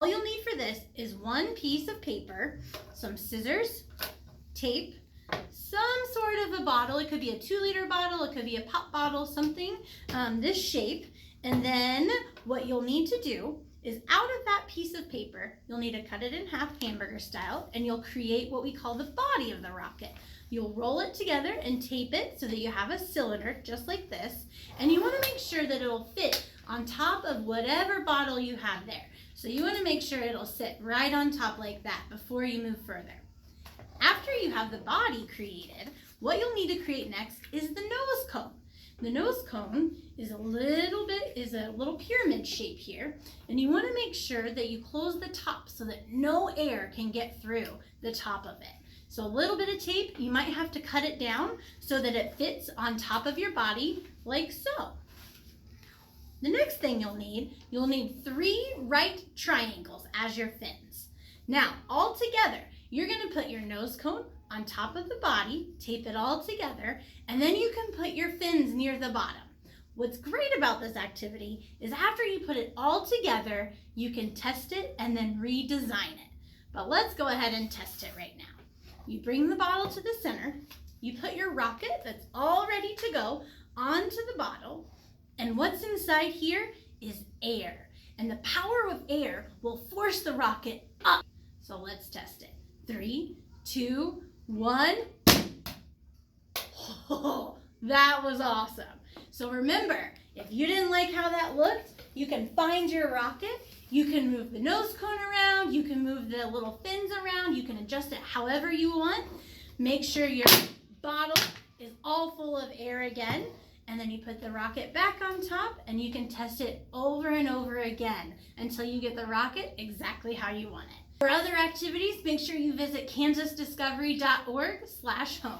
All you'll need for this is one piece of paper, some scissors, tape, some sort of a bottle. It could be a 2-liter bottle, it could be a pop bottle, something this shape. And then what you'll need to do is out of that piece of paper, you'll need to cut it in half hamburger style, and you'll create what we call the body of the rocket. You'll roll it together and tape it so that you have a cylinder just like this, and you want to make sure that it'll fit on top of whatever bottle you have there. So you want to make sure it'll sit right on top like that before you move further. After you have the body created, what you'll need to create next is the nose cone. The nose cone is a little pyramid shape here, and you want to make sure that you close the top so that no air can get through the top of it. So a little bit of tape, you might have to cut it down so that it fits on top of your body like so. The next thing you'll need 3 right triangles as your fins. Now, all together, you're going to put your nose cone on top of the body, tape it all together, and then you can put your fins near the bottom. What's great about this activity is after you put it all together, you can test it and then redesign it. But let's go ahead and test it right now. You bring the bottle to the center, you put your rocket that's all ready to go onto the bottle, and what's inside here is air. And the power of air will force the rocket up. So let's test it. 3, 2, 1. Oh, that was awesome. So remember, if you didn't like how that looked, you can find your rocket. You can move the nose cone around. You can move the little fins around. You can adjust it however you want. Make sure your bottle is all full of air again. And then you put the rocket back on top, and you can test it over and over again until you get the rocket exactly how you want it. For other activities, make sure you visit kansasdiscovery.org/home.